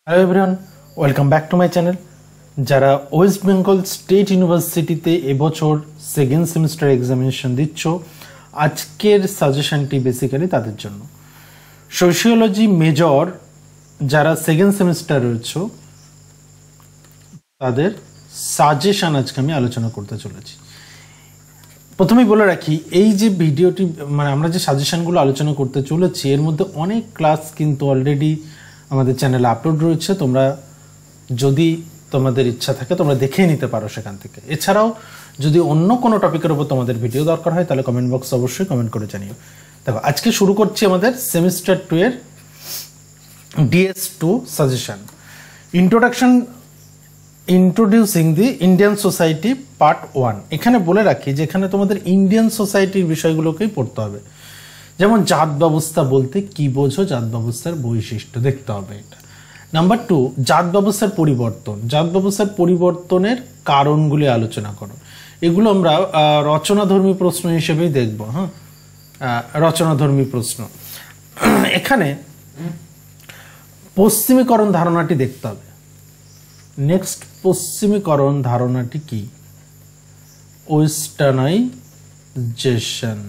Hello everyone, welcome back to my channel. যারা West Bengal state ইউনিভার্সিটিতে এবছর সেকেন্ড সেমিস্টার এক্সামিনেশন দিচ্ছ, আজকের সাজেশনটি বেসিক্যালি তাদের জন্য। সোশিওলজি মেজর যারা সেকেন্ড সেমিস্টার রয়েছে তাদের সাজেশন আজকে আমি আলোচনা করতে চলেছি। প্রথমেই বলে রাখি, এই যে ভিডিওটি মানে আমরা যে সাজেশনগুলো আলোচনা করতে চলেছি এর মধ্যে অনেক ক্লাস কিন্তু অলরেডি আমাদের চ্যানেলে আপলোড রয়েছে। তোমরা যদি তোমাদের ইচ্ছা থাকে তোমরা দেখে নিতে পারো সেখান থেকে। এছাড়াও যদি অন্য কোনো টপিকের উপর তোমাদের ভিডিও দরকার হয় তাহলে কমেন্ট বক্সে অবশ্যই কমেন্ট করে জানিও। দেখো, আজকে শুরু করছি আমাদের সেমিস্টার 2 এর DS2 suggestion. Introducing the Indian society part 1। এখানে বলে রাখি যে এখানে তোমাদের ইন্ডিয়ান সোসাইটির বিষয়গুলোকেই পড়তে হবে। যেমন জাত ব্যবস্থা বলতে কি বোঝো, জাত ব্যবস্থার বৈশিষ্ট্য দেখতে হবে এটা। নাম্বার 2, জাত ব্যবস্থার পরিবর্তন, জাত ব্যবস্থার পরিবর্তনের কারণগুলি আলোচনা করো। এগুলো আমরা রচনাধর্মী প্রশ্ন হিসেবেই দেখব। রচনাধর্মী প্রশ্ন। এখানে পশ্চিমীকরণ ধারণাটি দেখতে হবে। নেক্সট, পশ্চিমীকরণ ধারণাটি কি? ওয়েস্টার্নাইজেশন।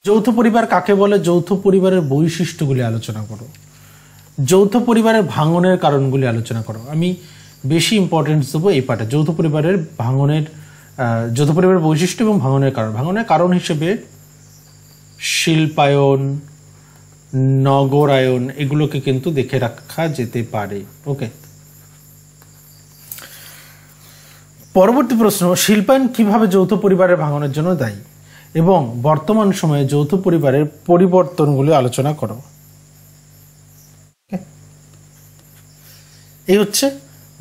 যৌথ পরিবার কাকে বলে, যৌথ পরিবারের বৈশিষ্ট্যগুলি আলোচনা করো। যৌথ পরিবারের ভাঙনের কারণগুলি আলোচনা করো। আমি বেশি ইম্পর্টেন্স দেবো এই পার্টে, যৌথ পরিবারের বৈশিষ্ট্য এবং ভাঙনের কারণ। ভাঙনের কারণ হিসেবে শিল্পায়ন, নগরায়ন এগুলোকে কিন্তু দেখে রাখা যেতে পারে। ওকে, পরবর্তী প্রশ্ন, শিল্পায়ন কিভাবে যৌথ পরিবারের ভাঙনের জন্য দায়ী এবং বর্তমান সময়ে যৌথ পরিবারের পরিবর্তনগুলি আলোচনা করো। এই হচ্ছে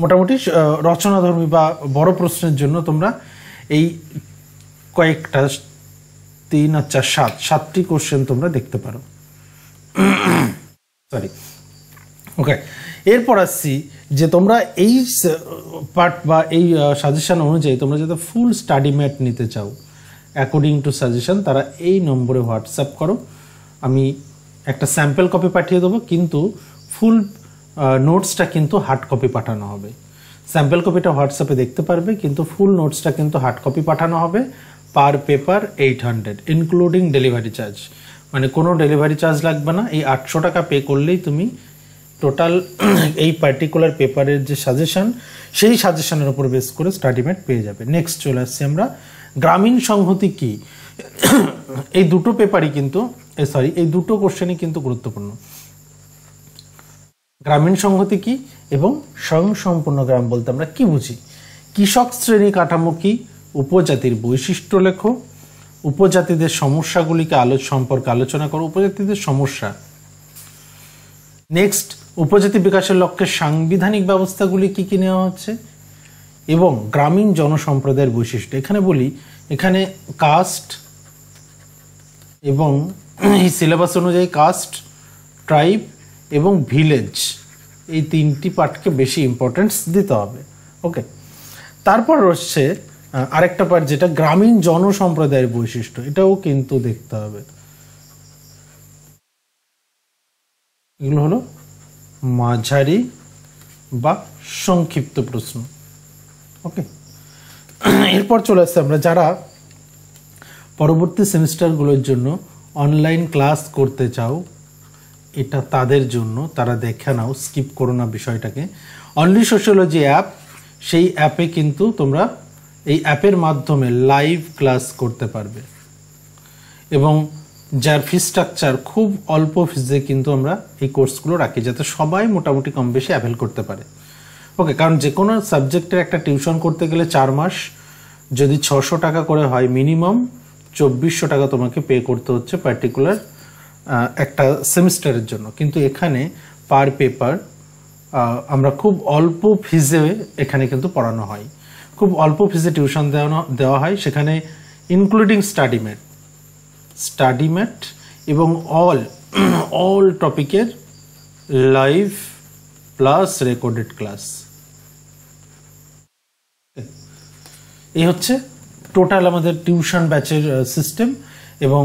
মোটামুটি রচনাধর্মী বা বড় প্রশ্নের জন্য তোমরা এই কয়েকটা 3 আর 4 7টি কোশ্চেন তোমরা দেখতে পারো। সরি, ওকে। এরপর আসছি যে তোমরা এই পার্ট বা এই সাজেশন অনুযায়ী তোমরা যাতে ফুল স্টাডি ম্যাট নিতে চাও অ্যাকর্ডিং টু সাজেশন, তারা এই নম্বরে হোয়াটসঅ্যাপ করো। আমি একটা স্যাম্পল কপি পাঠিয়ে দেবো, কিন্তু ফুল নোটসটা কিন্তু হার্ড কপি পাঠানো হবে। স্যাম্পল কপিটা হোয়াটসঅ্যাপে দেখতে পারবে, কিন্তু ফুল নোটসটা কিন্তু হার্ড কপি পাঠানো হবে। Per paper 800 including delivery charge, মানে কোনো ডেলিভারি চার্জ লাগবে না। এই 800 টাকা পে করলেই তুমি টোটাল এই পার্টিকুলার পেপারের যে সাজেশন সেই সাজেশনের উপর বেস করে স্টাডি ম্যাট পেয়ে যাবে। নেক্সট চলে আসছি আমরা, গ্রামীণ সংহতি কি। এই দুটো পেপারই কিন্তু এই দুটো কোশ্চেনই কিন্তু গুরুত্বপূর্ণ। গ্রামীণ সংহতি কি এবং স্বয়ংসম্পূর্ণ গ্রাম বলতে আমরা কি বুঝি। কৃষক শ্রেণী কাঠামো কি, উপজাতির বৈশিষ্ট্য লেখো, উপজাতিদের সমস্যাগুলিকে সম্পর্কে আলোচনা করো, উপজাতিদের সমস্যা। নেক্সট, উপজাতি বিকাশের লক্ষ্যে সাংবিধানিক ব্যবস্থাগুলি কি কি নেওয়া হচ্ছে এবং গ্রামীণ জনসম্প্রদায়ের বৈশিষ্ট্য। এখানে বলি, এখানে কাস্ট এবং এই সিলেবাস অনুযায়ী কাস্ট, ট্রাইব এবং ভিলেজ এই 3টি পার্টকে বেশি ইম্পর্টেন্স দিতে হবে। ওকে, তারপর হচ্ছে আরেকটা পার্ট যেটা গ্রামীণ জনসম্প্রদায়ের বৈশিষ্ট্য, এটাও কিন্তু দেখতে হবে। এগুলো হলো মাঝারি বা সংক্ষিপ্ত প্রশ্ন। ওকে, এরপর চলে আসছে আমরা যারা পরবর্তী সেমিস্টারগুলোর জন্য অনলাইন ক্লাস করতে চাও, এটা তাদের জন্য। তারা দেখে নাও, স্কিপ করো না বিষয়টাকে। অনলি সোশিওলজি অ্যাপ, সেই অ্যাপে কিন্তু তোমরা এই অ্যাপের মাধ্যমে লাইভ ক্লাস করতে পারবে এবং যার ফি স্ট্রাকচার খুব অল্প ফিজে কিন্তু আমরা এই কোর্সগুলো রাখি যাতে সবাই মোটামুটি কম বেশি অ্যাভেল করতে পারে। ওকে, কারণ যে কোনো সাবজেক্টের একটা টিউশন করতে গেলে 4 মাস যদি 600 টাকা করে হয়, মিনিমাম 2400 টাকা তোমাকে পে করতে হচ্ছে পার্টিকুলার একটা সেমিস্টারের জন্য। কিন্তু এখানে পার পেপার আমরা খুব অল্প ফিজে এখানে কিন্তু পড়ানো হয়, খুব অল্প ফিজে টিউশন দেওয়া হয়। সেখানে ইনক্লুডিং স্টাডি ম্যাট এবং অল টপিকের লাইভ প্লাস রেকর্ডেড ক্লাস। এই হচ্ছে টোটাল আমাদের টিউশন ব্যাচের সিস্টেম। এবং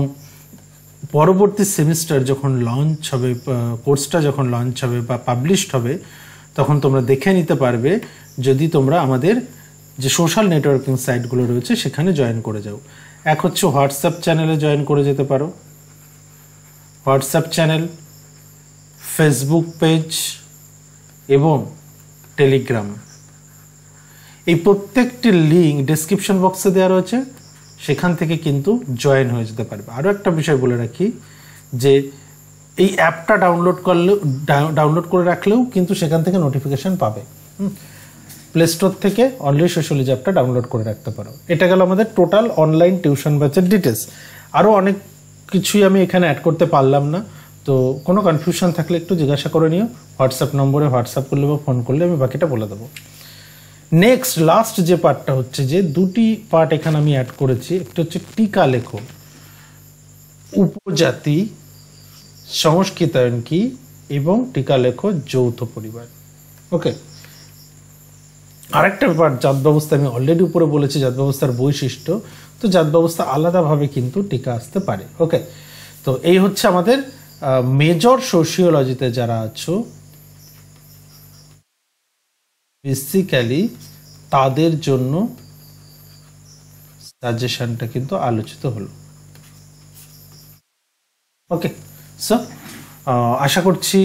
পরবর্তী সেমিস্টার যখন লঞ্চ হবে, কোর্সটা যখন লঞ্চ হবে বা পাবলিশড হবে, তখন তোমরা দেখে নিতে পারবে যদি তোমরা আমাদের যে সোশ্যাল নেটওয়ার্কিং সাইটগুলো রয়েছে সেখানে জয়েন করে যাও। এক হচ্ছে হোয়াটসঅ্যাপ চ্যানেলে জয়েন করে যেতে পারো, হোয়াটসঅ্যাপ চ্যানেল, ফেসবুক পেজ এবং টেলিগ্রাম। এই প্রত্যেকটি লিঙ্ক ডেসক্রিপশন বক্সে দেওয়া রয়েছে, সেখান থেকে কিন্তু জয়েন হয়ে যেতে পারবে। আরও একটা বিষয় বলে রাখি যে এই অ্যাপটা ডাউনলোড করে রাখলেও কিন্তু সেখান থেকে নোটিফিকেশান পাবে। প্লে স্টোর থেকে অলরেডি সোশ্যালিজ অ্যাপটা ডাউনলোড করে রাখতে পারো। এটা গেল আমাদের টোটাল অনলাইন টিউশন ব্যাচের ডিটেলস। আরও অনেক কিছুই আমি এখানে অ্যাড করতে পারলাম না, তো কোনো কনফিউশন থাকলে একটু জিজ্ঞাসা করে নিও, হোয়াটসঅ্যাপ নম্বরে হোয়াটসঅ্যাপ করলে বা ফোন করলে আমি বাকিটা বলে দেবো। নেক্সট লাস্ট যে পার্টটা হচ্ছে, যে দুটি পার্ট এখানে আমি অ্যাড করেছি, একটা হচ্ছে টিকা লেখো, উপজাতি সংস্কৃতায়ন কি এবং টিকা লেখো যৌথ পরিবার। ওকে, আরেকটা ব্যাপার, জাত ব্যবস্থা আমি অলরেডি উপরে বলেছি জাত ব্যবস্থার বৈশিষ্ট্য, তো জাত ব্যবস্থা আলাদাভাবে কিন্তু টিকা আসতে পারে। ওকে, তো এই হচ্ছে আমাদের মেজর সোশিওলজিতে যারা আছো বেসিক্যালি তাদের জন্য সাজেশনটা কিন্তু আলোচিত হলো। ওকে, সো আশা করছি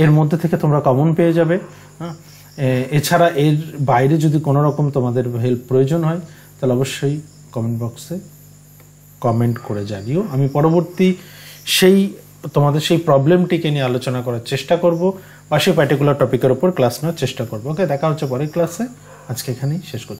এর মধ্যে থেকে তোমরা কমন পেয়ে যাবে। এছাড়া এর বাইরে যদি কোনো রকম তোমাদের হেল্প প্রয়োজন হয় তাহলে অবশ্যই কমেন্ট বক্সে কমেন্ট করে জানিও। আমি পরবর্তী তোমাদের সেই প্রবলেমটিকে নিয়ে আলোচনা করার চেষ্টা করব বা সেই পার্টিকুলার টপিকের উপর ক্লাস নেওয়ার চেষ্টা করবো। ওকে, দেখা হচ্ছে পরের ক্লাসে। আজকে এখানেই শেষ করছি।